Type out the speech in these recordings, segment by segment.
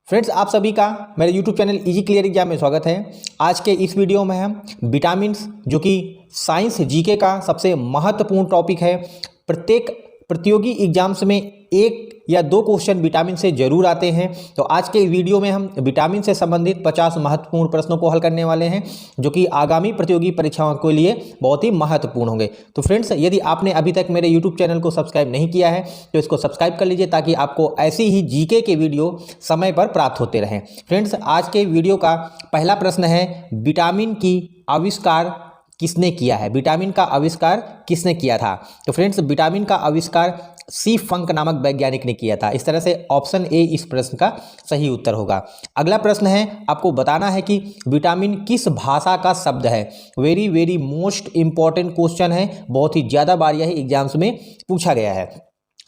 Friends, आप सभी का मेरे YouTube channel easy clear exam में स्वागत है। आज के इस वीडियो में हम विटामिन्स, जो कि साइंस जीके का सबसे महत्वपूर्ण टॉपिक है, प्रत्येक प्रतियोगी एग्जाम्स में एक या दो क्वेश्चन विटामिन से जरूर आते हैं। तो आज के वीडियो में हम विटामिन से संबंधित 50 महत्वपूर्ण प्रश्नों को हल करने वाले हैं, जो कि आगामी प्रतियोगी परीक्षाओं के लिए बहुत ही महत्वपूर्ण होंगे। तो फ्रेंड्स, यदि आपने अभी तक मेरे यूट्यूब चैनल को सब्सक्राइब नहीं किया है तो इसको सब्सक्राइब कर लीजिए, ताकि आपको ऐसी ही जीके के वीडियो समय पर प्राप्त होते रहें। फ्रेंड्स, आज के वीडियो का पहला प्रश्न है, विटामिन की आविष्कार किसने किया है? विटामिन का आविष्कार किसने किया था? तो फ्रेंड्स, विटामिन का आविष्कार सी फंक नामक वैज्ञानिक ने किया था। इस तरह से ऑप्शन ए इस प्रश्न का सही उत्तर होगा। अगला प्रश्न है, आपको बताना है कि विटामिन किस भाषा का शब्द है। Very very most important question है, बहुत ही ज़्यादा बार यह एग्जाम्स में पूछा गया है।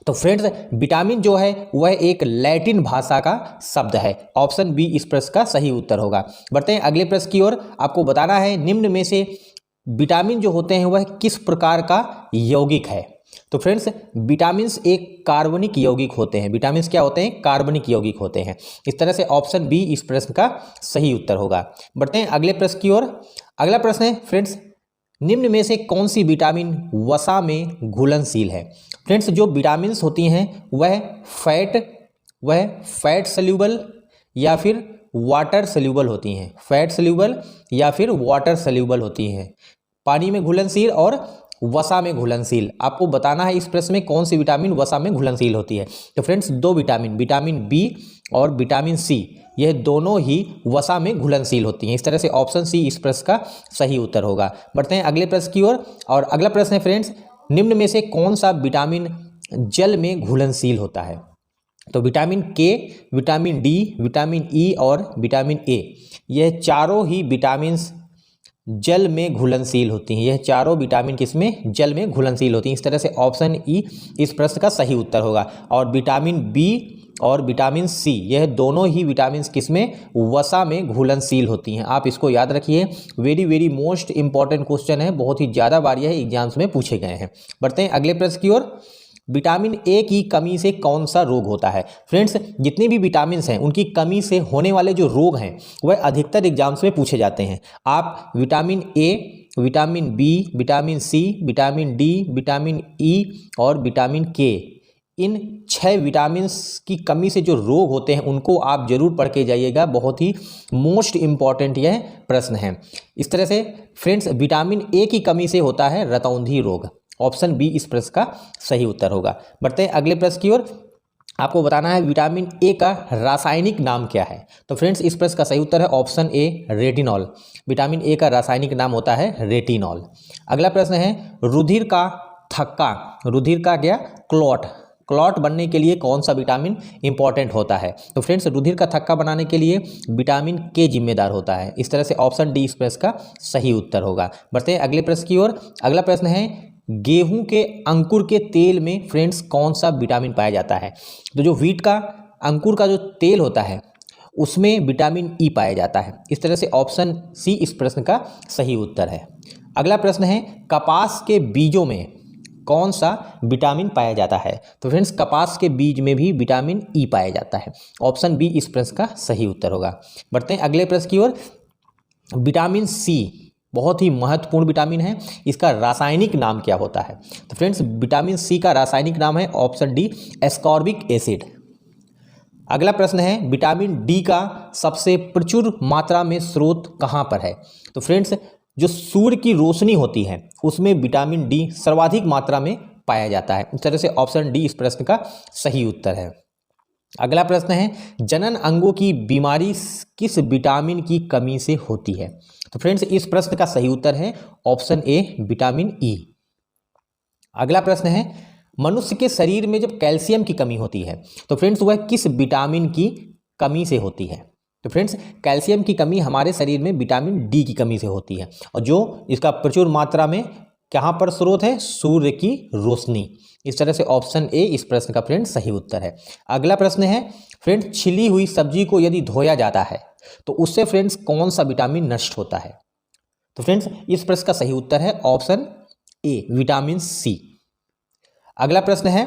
तो फ्रेंड्स, विटामिन जो है वह एक लैटिन भाषा का शब्द है। ऑप्शन बी इस प्रश्न का सही उत्तर होगा। बढ़ते हैं अगले प्रश्न की ओर। आपको बताना है, निम्न में से विटामिन जो होते हैं वह किस प्रकार का यौगिक है। तो फ्रेंड्स, विटामिन्स एक कार्बनिक यौगिक होते हैं। विटामिन्स क्या होते हैं? कार्बनिक यौगिक होते हैं। इस तरह से ऑप्शन बी इस प्रश्न का सही उत्तर होगा। बढ़ते हैं अगले प्रश्न की ओर। अगला प्रश्न है, फ्रेंड्स, निम्न में से कौन सी विटामिन वसा में घुलनशील है? फ्रेंड्स, जो विटामिन्स होती हैं वह फैट सल्यूबल या फिर वाटर सल्यूबल होती हैं। फैट सल्यूबल या फिर वाटर सल्यूबल होती हैं। पानी में घुलनशील और वसा में घुलनशील। आपको बताना है इस प्रश्न में कौन सी विटामिन वसा में घुलनशील होती है। तो फ्रेंड्स, दो विटामिन, विटामिन बी और विटामिन सी, यह दोनों ही वसा में घुलनशील होती हैं। इस तरह से ऑप्शन सी इस प्रश्न का सही उत्तर होगा। बढ़ते हैं अगले प्रश्न की ओर। और अगला प्रश्न है, फ्रेंड्स, निम्न में से कौन सा विटामिन जल में घुलनशील होता है? तो विटामिन के, विटामिन डी, विटामिन ई और विटामिन ए, यह चारों ही विटामिन्स जल में घुलनशील होती हैं। यह चारों विटामिन किसमें? जल में घुलनशील होती हैं। इस तरह से ऑप्शन ई इस प्रश्न का सही उत्तर होगा। और विटामिन बी और विटामिन सी, यह दोनों ही विटामिन किसमें? वसा में घुलनशील होती हैं। आप इसको याद रखिए, very very most important question है, बहुत ही ज़्यादा बार यह एग्जाम्स में पूछे गए हैं। बढ़ते हैं अगले प्रश्न की ओर। विटामिन ए की कमी से कौन सा रोग होता है? फ्रेंड्स, जितने भी विटामिन हैं उनकी कमी से होने वाले जो रोग हैं वह अधिकतर एग्जाम्स में पूछे जाते हैं। आप vitamin A, vitamin B, vitamin C, vitamin D, vitamin E और विटामिन के, इन 6 विटामिन की कमी से जो रोग होते हैं उनको आप जरूर पढ़ के जाइएगा। बहुत ही मोस्ट इंपॉर्टेंट यह प्रश्न है। इस तरह से फ्रेंड्स, विटामिन ए की कमी से होता है रतौंधी रोग। ऑप्शन बी इस प्रश्न का सही उत्तर होगा। बढ़ते हैं अगले प्रश्न की ओर। आपको बताना है, विटामिन ए का रासायनिक नाम क्या है? तो फ्रेंड्स, इस प्रश्न का सही उत्तर है option A, retinol. Vitamin A का रासायनिक नाम होता है रेटिनॉल। अगला प्रश्न है, रुधिर का थक्का, रुधिर का क्या? क्लॉट बनने के लिए कौन सा विटामिन इंपॉर्टेंट होता है? तो फ्रेंड्स, रुधिर का थक्का बनाने के लिए विटामिन के जिम्मेदार होता है। इस तरह से ऑप्शन डी इस प्रश्न का सही उत्तर होगा। बढ़ते हैं अगले प्रश्न की ओर। अगला प्रश्न है, गेहूं के अंकुर के तेल में फ्रेंड्स कौन सा विटामिन पाया जाता है? तो जो व्हीट का अंकुर का जो तेल होता है उसमें विटामिन ई पाया जाता है। इस तरह से ऑप्शन सी इस प्रश्न का सही उत्तर है। अगला प्रश्न है, कपास के बीजों में कौन सा विटामिन पाया जाता है? तो फ्रेंड्स, कपास के बीज में भी विटामिन ई पाया जाता है। ऑप्शन बी इस प्रश्न का सही उत्तर होगा। बढ़ते हैं अगले प्रश्न की ओर। विटामिन सी बहुत ही महत्वपूर्ण विटामिन है, इसका रासायनिक नाम क्या होता है? तो फ्रेंड्स, विटामिन सी का रासायनिक नाम है ऑप्शन डी, एस्कॉर्बिक एसिड। अगला प्रश्न है, विटामिन डी का सबसे प्रचुर मात्रा में स्रोत कहां पर है? तो फ्रेंड्स, जो सूर्य की रोशनी होती है उसमें विटामिन डी सर्वाधिक मात्रा में पाया जाता है। इस तरह से ऑप्शन डी इस प्रश्न का सही उत्तर है। अगला प्रश्न है, जनन अंगों की बीमारी किस विटामिन की कमी से होती है? तो फ्रेंड्स, इस प्रश्न का सही उत्तर है ऑप्शन ए, विटामिन ई। अगला प्रश्न है, मनुष्य के शरीर में जब कैल्शियम की कमी होती है तो फ्रेंड्स वह किस विटामिन की कमी से होती है? तो फ्रेंड्स, कैल्शियम की कमी हमारे शरीर में विटामिन डी की कमी से होती है, और जो इसका प्रचुर मात्रा में कहाँ पर स्रोत है? सूर्य की रोशनी। इस तरह से ऑप्शन ए इस प्रश्न का फ्रेंड्स सही उत्तर है। अगला प्रश्न है, फ्रेंड्स, छिली हुई सब्जी को यदि धोया जाता है तो उससे फ्रेंड्स कौन सा विटामिन नष्ट होता है? तो फ्रेंड्स, इस प्रश्न का सही उत्तर है ऑप्शन ए, विटामिन सी। अगला प्रश्न है,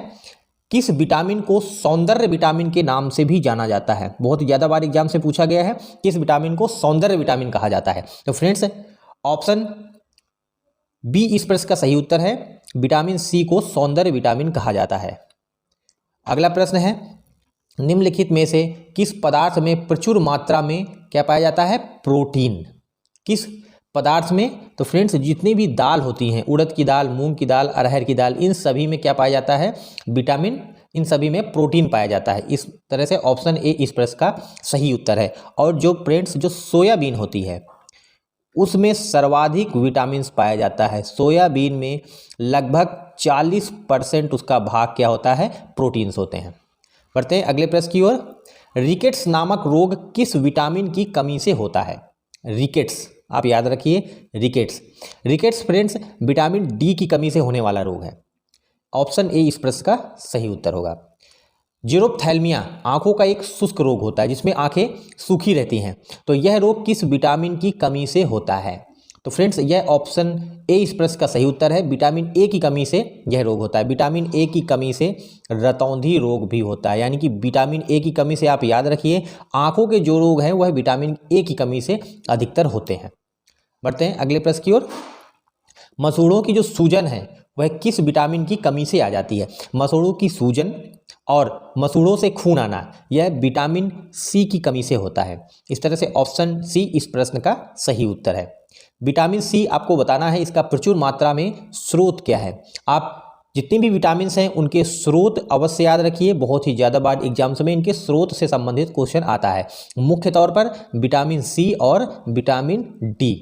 किस विटामिन को सौंदर्य विटामिन के नाम से भी जाना जाता है? बहुत ज़्यादा बार एग्जाम से पूछा गया है, किस विटामिन को सौंदर्य विटामिन कहा जाता है? तो फ्रेंड्स ऑप्शन बी इस प्रश्न का सही उत्तर है, विटामिन सी को सौंदर्य विटामिन कहा जाता है। अगला प्रश्न है, निम्नलिखित में से किस पदार्थ में प्रचुर मात्रा में क्या पाया जाता है? प्रोटीन। किस पदार्थ में? तो फ्रेंड्स जितनी भी दाल होती हैं, उड़द की दाल, मूंग की दाल, अरहर की दाल, इन सभी में क्या पाया जाता है? विटामिन, इन सभी में प्रोटीन पाया जाता है। इस तरह से ऑप्शन ए इस प्रश्न का सही उत्तर है। और जो फ्रेंड्स जो सोयाबीन होती है उसमें सर्वाधिक विटामिन पाया जाता है। सोयाबीन में लगभग 40% उसका भाग क्या होता है? प्रोटीन्स होते हैं। बढ़ते हैं अगले प्रश्न की ओर। रिकेट्स नामक रोग किस विटामिन की कमी से होता है? रिकेट्स, आप याद रखिए, रिकेट्स फ्रेंड्स विटामिन डी की कमी से होने वाला रोग है। ऑप्शन ए इस प्रश्न का सही उत्तर होगा। जीरोप्थैल्मिया आंखों का एक शुष्क रोग होता है जिसमें आंखें सूखी रहती हैं, तो यह रोग किस विटामिन की कमी से होता है? तो फ्रेंड्स यह ऑप्शन ए इस प्रश्न का सही उत्तर है, विटामिन ए की कमी से यह रोग होता है। विटामिन ए की कमी से रतौंधी रोग भी होता है, यानी कि विटामिन ए की कमी से आप याद रखिए आंखों के जो रोग हैं वह विटामिन ए की कमी से अधिकतर होते हैं। बढ़ते हैं अगले प्रश्न की ओर। मसूड़ों की जो सूजन है वह किस विटामिन की कमी से आ जाती है? मसूड़ों की सूजन और मसूड़ों से खून आना यह विटामिन सी की कमी से होता है। इस तरह से ऑप्शन सी इस प्रश्न का सही उत्तर है। विटामिन सी आपको बताना है इसका प्रचुर मात्रा में स्रोत क्या है। आप जितनी भी विटामिन हैं उनके स्रोत अवश्य याद रखिए, बहुत ही ज़्यादा बार एग्जाम्स में इनके स्रोत से संबंधित क्वेश्चन आता है। मुख्य तौर पर विटामिन सी और विटामिन डी।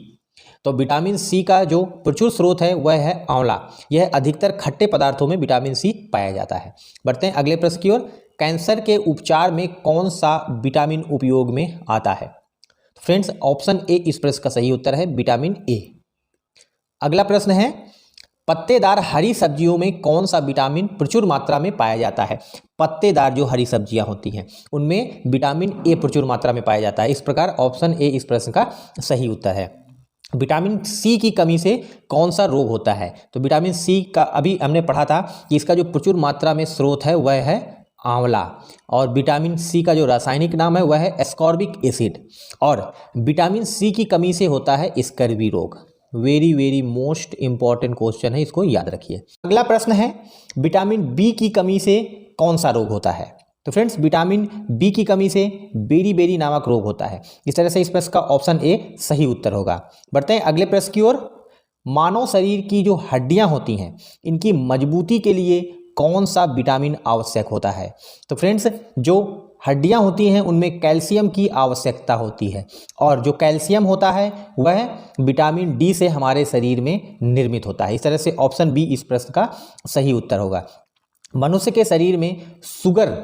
तो विटामिन सी का जो प्रचुर स्रोत है वह है आंवला। यह अधिकतर खट्टे पदार्थों में विटामिन सी पाया जाता है। बढ़ते हैं अगले प्रश्न की ओर। कैंसर के उपचार में कौन सा विटामिन उपयोग में आता है? फ्रेंड्स ऑप्शन ए इस प्रश्न का सही उत्तर है, विटामिन ए। अगला प्रश्न है, पत्तेदार हरी सब्जियों में कौन सा विटामिन प्रचुर मात्रा में पाया जाता है? पत्तेदार जो हरी सब्जियां होती हैं उनमें विटामिन ए प्रचुर मात्रा में पाया जाता है। इस प्रकार ऑप्शन ए इस प्रश्न का सही उत्तर है। विटामिन सी की कमी से कौन सा रोग होता है? तो विटामिन सी का अभी हमने पढ़ा था कि इसका जो प्रचुर मात्रा में स्रोत है वह है आंवला, और विटामिन सी का जो रासायनिक नाम है वह है एस्कॉर्बिक एसिड, और विटामिन सी की कमी से होता है स्कर्वी रोग। Very very most important question है, इसको याद रखिए। अगला प्रश्न है, विटामिन बी की कमी से कौन सा रोग होता है? तो फ्रेंड्स विटामिन बी की कमी से बेरी नामक रोग होता है। इस तरह से इस प्रश्न का ऑप्शन ए सही उत्तर होगा। बढ़ते हैं अगले प्रश्न की ओर। मानव शरीर की जो हड्डियां होती हैं इनकी मजबूती के लिए कौन सा विटामिन आवश्यक होता है? तो फ्रेंड्स जो हड्डियां होती हैं उनमें कैल्शियम की आवश्यकता होती है, और जो कैल्शियम होता है वह विटामिन डी से हमारे शरीर में निर्मित होता है। इस तरह से ऑप्शन बी इस प्रश्न का सही उत्तर होगा। मनुष्य के शरीर में शुगर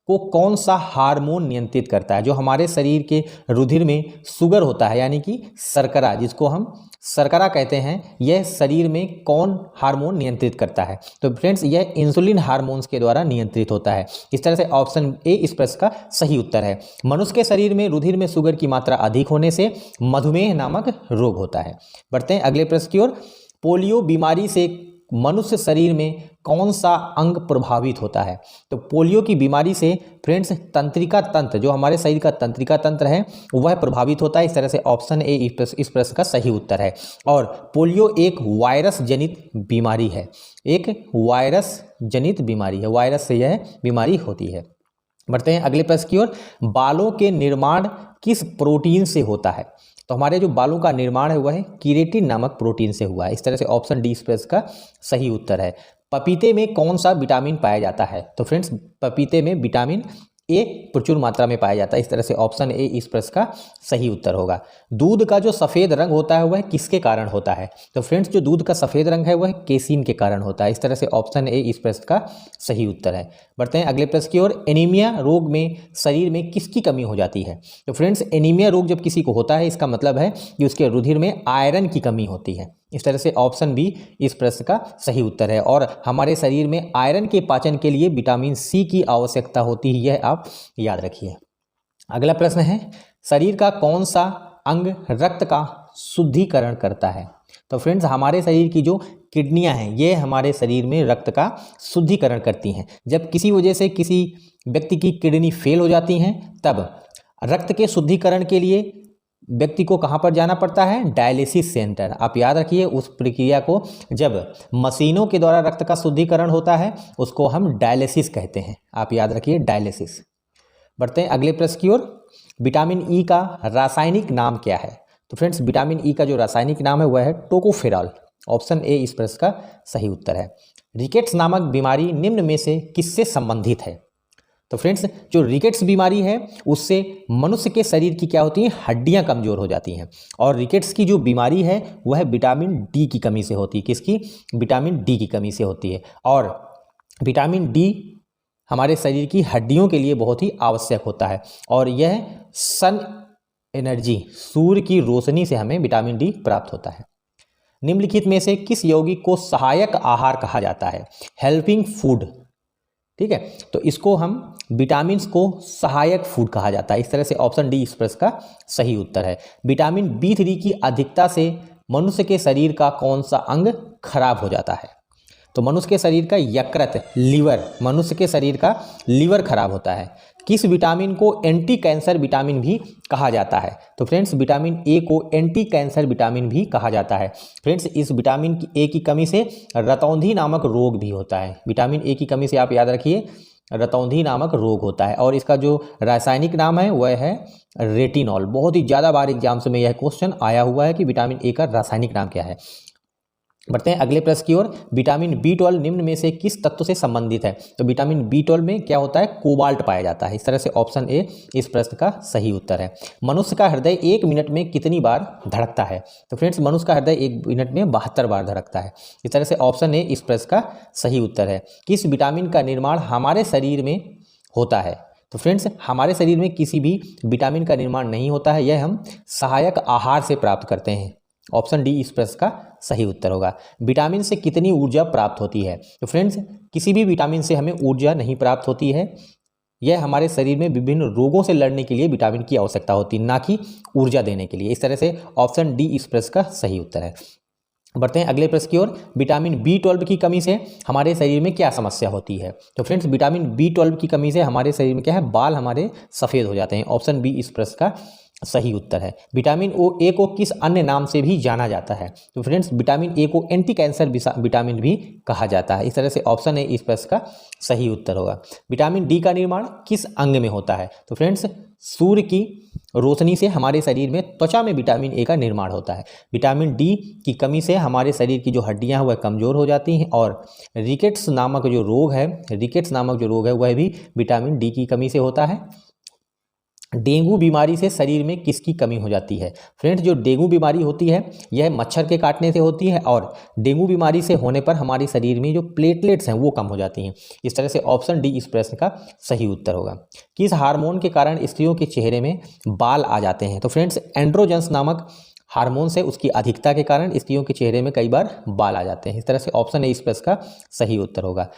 को कौन सा हार्मोन नियंत्रित करता है? जो हमारे शरीर के रुधिर में शुगर होता है यानी कि शर्करा, जिसको हम शर्करा कहते हैं, यह शरीर में कौन हार्मोन नियंत्रित करता है? तो फ्रेंड्स यह इंसुलिन हार्मोन्स के द्वारा नियंत्रित होता है। इस तरह से ऑप्शन ए इस प्रश्न का सही उत्तर है। मनुष्य के शरीर में रुधिर में शुगर की मात्रा अधिक होने से मधुमेह नामक रोग होता है। बढ़ते हैं अगले प्रश्न की ओर। पोलियो बीमारी से मनुष्य शरीर में कौन सा अंग प्रभावित होता है? तो पोलियो की बीमारी से फ्रेंड्स तंत्रिका तंत्र, जो हमारे शरीर का तंत्रिका तंत्र है वह प्रभावित होता है। इस तरह से ऑप्शन ए इस प्रश्न का सही उत्तर है। और पोलियो एक वायरस जनित बीमारी है, एक वायरस जनित बीमारी है, वायरस से यह बीमारी होती है। बढ़ते हैं अगले प्रश्न की ओर। बालों के निर्माण किस प्रोटीन से होता है? तो हमारे जो बालों का निर्माण है वह कीरेटिन नामक प्रोटीन से हुआ है। इस तरह से ऑप्शन डी इस प्रश्न का सही उत्तर है। पपीते में कौन सा विटामिन पाया जाता है? तो फ्रेंड्स पपीते में विटामिन ए प्रचुर मात्रा में पाया जाता है। इस तरह से ऑप्शन ए इस प्रश्न का सही उत्तर होगा। दूध का जो सफ़ेद रंग होता है वह किसके कारण होता है? तो फ्रेंड्स जो दूध का सफ़ेद रंग है वह केसीन के कारण होता है। इस तरह से ऑप्शन ए इस प्रश्न का सही उत्तर है। बढ़ते हैं अगले प्रश्न की ओर। एनीमिया रोग में शरीर में किसकी कमी हो जाती है? तो फ्रेंड्स एनीमिया रोग जब किसी को होता है इसका मतलब है कि उसके रुधिर में आयरन की कमी होती है। इस तरह से ऑप्शन बी इस प्रश्न का सही उत्तर है। और हमारे शरीर में आयरन के पाचन के लिए विटामिन सी की आवश्यकता होती है, यह आप याद रखिए। अगला प्रश्न है, शरीर का कौन सा अंग रक्त का शुद्धिकरण करता है? तो फ्रेंड्स हमारे शरीर की जो किडनियां हैं, ये हमारे शरीर में रक्त का शुद्धिकरण करती हैं। जब किसी वजह से किसी व्यक्ति की किडनी फेल हो जाती हैं तब रक्त के शुद्धिकरण के लिए व्यक्ति को कहाँ पर जाना पड़ता है? Dialysis centre. आप याद रखिए उस प्रक्रिया को, जब मशीनों के द्वारा रक्त का शुद्धिकरण होता है उसको हम डायलिसिस कहते हैं। आप याद रखिए डायलिसिस। बढ़ते हैं अगले प्रश्न की ओर। विटामिन ई का रासायनिक नाम क्या है? तो फ्रेंड्स विटामिन ई का जो रासायनिक नाम है वह है टोकोफेरॉल। ऑप्शन ए इस प्रश्न का सही उत्तर है। रिकेट्स नामक बीमारी निम्न में से किससे संबंधित है? तो फ्रेंड्स जो रिकेट्स बीमारी है उससे मनुष्य के शरीर की क्या होती है? हड्डियां कमजोर हो जाती हैं। और रिकेट्स की जो बीमारी है वह विटामिन डी की कमी से होती है। किसकी? विटामिन डी की कमी से होती है। और विटामिन डी हमारे शरीर की हड्डियों के लिए बहुत ही आवश्यक होता है और यह सन एनर्जी, सूर्य की रोशनी से हमें विटामिन डी प्राप्त होता है। निम्नलिखित में से किस यौगिक को सहायक आहार कहा जाता है? Helping food. ठीक है, तो इसको हम विटामिन को सहायक फूड कहा जाता है। इस तरह से ऑप्शन डी इस प्रश्न का सही उत्तर है। विटामिन B3 की अधिकता से मनुष्य के शरीर का कौन सा अंग खराब हो जाता है? तो मनुष्य के शरीर का यकृत, लीवर, मनुष्य के शरीर का लीवर खराब होता है। किस विटामिन को एंटी कैंसर विटामिन भी कहा जाता है? तो फ्रेंड्स विटामिन ए को एंटी कैंसर विटामिन भी कहा जाता है। फ्रेंड्स इस विटामिन ए की कमी से रतौंधी नामक रोग भी होता है। विटामिन ए की कमी से आप याद रखिए रतौंधी नामक रोग होता है और इसका जो रासायनिक नाम है वह है रेटिनॉल। बहुत ही ज़्यादा बार एग्जाम्स में यह क्वेश्चन आया हुआ है कि विटामिन ए का रासायनिक नाम क्या है। बढ़ते हैं अगले प्रश्न की ओर। विटामिन B12 निम्न में से किस तत्व से संबंधित है? तो विटामिन B12 में क्या होता है? कोबाल्ट पाया जाता है। इस तरह से ऑप्शन ए इस प्रश्न का सही उत्तर है। मनुष्य का हृदय 1 मिनट में कितनी बार धड़कता है? तो फ्रेंड्स मनुष्य का हृदय 1 मिनट में 72 बार धड़कता है। इस तरह से ऑप्शन ए इस प्रश्न का सही उत्तर है। किस विटामिन का निर्माण हमारे शरीर में होता है? तो फ्रेंड्स हमारे शरीर में किसी भी विटामिन का निर्माण नहीं होता है, यह हम सहायक आहार से प्राप्त करते हैं। ऑप्शन डी इस प्रश्न का सही उत्तर होगा। विटामिन से कितनी ऊर्जा प्राप्त होती है? तो फ्रेंड्स किसी भी विटामिन से हमें ऊर्जा नहीं प्राप्त होती है। यह हमारे शरीर में विभिन्न रोगों से लड़ने के लिए विटामिन की आवश्यकता होती है, ना कि ऊर्जा देने के लिए। इस तरह से ऑप्शन डी इस प्रश्न का सही उत्तर है। बढ़ते हैं अगले प्रश्न की ओर। विटामिन B12 की कमी से हमारे शरीर में क्या समस्या होती है? तो फ्रेंड्स विटामिन B12 की कमी से हमारे शरीर में क्या है? बाल हमारे सफ़ेद हो जाते हैं। ऑप्शन बी इस प्रश्न का सही उत्तर है। विटामिन ए को किस अन्य नाम से भी जाना जाता है? तो फ्रेंड्स विटामिन ए को एंटी कैंसर विटामिन भी कहा जाता है। इस तरह से ऑप्शन ए इस प्रश्न का सही उत्तर होगा। विटामिन डी का निर्माण किस अंग में होता है? तो फ्रेंड्स सूर्य की रोशनी से हमारे शरीर में त्वचा में विटामिन ए का निर्माण होता है। विटामिन डी की कमी से हमारे शरीर की जो हड्डियां हैं वह कमज़ोर हो जाती हैं और रिकेट्स नामक जो रोग है वह भी विटामिन डी की कमी से होता है। डेंगू बीमारी से शरीर में किसकी कमी हो जाती है? फ्रेंड्स जो डेंगू बीमारी होती है यह मच्छर के काटने से होती है और डेंगू बीमारी से होने पर हमारे शरीर में जो प्लेटलेट्स हैं वो कम हो जाती हैं। इस तरह से ऑप्शन डी इस प्रश्न का सही उत्तर होगा। किस हार्मोन के कारण स्त्रियों के चेहरे में बाल आ जाते हैं? तो फ्रेंड्स एंड्रोजन्स नामक हार्मोन से उसकी अधिकता के कारण स्त्रियों के चेहरे में कई बार बाल आ जाते हैं। इस तरह से ऑप्शन ए इस प्रश्न का सही उत्तर होगा।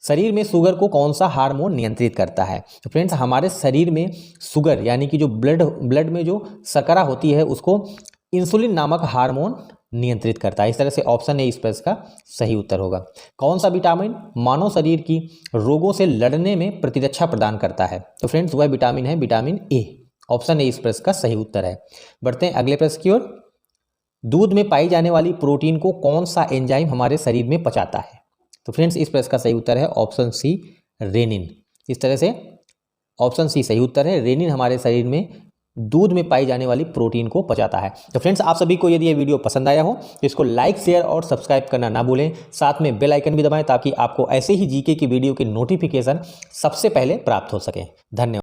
शरीर में शुगर को कौन सा हार्मोन नियंत्रित करता है? तो फ्रेंड्स हमारे शरीर में शुगर यानी कि जो ब्लड में जो शर्करा होती है उसको इंसुलिन नामक हार्मोन नियंत्रित करता है। इस तरह से ऑप्शन ए इस प्रश्न का सही उत्तर होगा। कौन सा विटामिन मानव शरीर की रोगों से लड़ने में प्रतिरक्षा प्रदान करता है? तो फ्रेंड्स वह विटामिन है विटामिन ए। ऑप्शन ए इस प्रश्न का सही उत्तर है। बढ़ते हैं अगले प्रश्न की ओर। दूध में पाई जाने वाली प्रोटीन को कौन सा एंजाइम हमारे शरीर में पचाता है? तो फ्रेंड्स इस प्रश्न का सही उत्तर है ऑप्शन सी रेनिन। इस तरह से ऑप्शन सी सही उत्तर है। रेनिन हमारे शरीर में दूध में पाई जाने वाली प्रोटीन को पचाता है। तो फ्रेंड्स आप सभी को यदि ये वीडियो पसंद आया हो तो इसको लाइक, शेयर और सब्सक्राइब करना ना भूलें। साथ में बेल आइकन भी दबाएं ताकि आपको ऐसे ही जीके की वीडियो की नोटिफिकेशन सबसे पहले प्राप्त हो सके। धन्यवाद।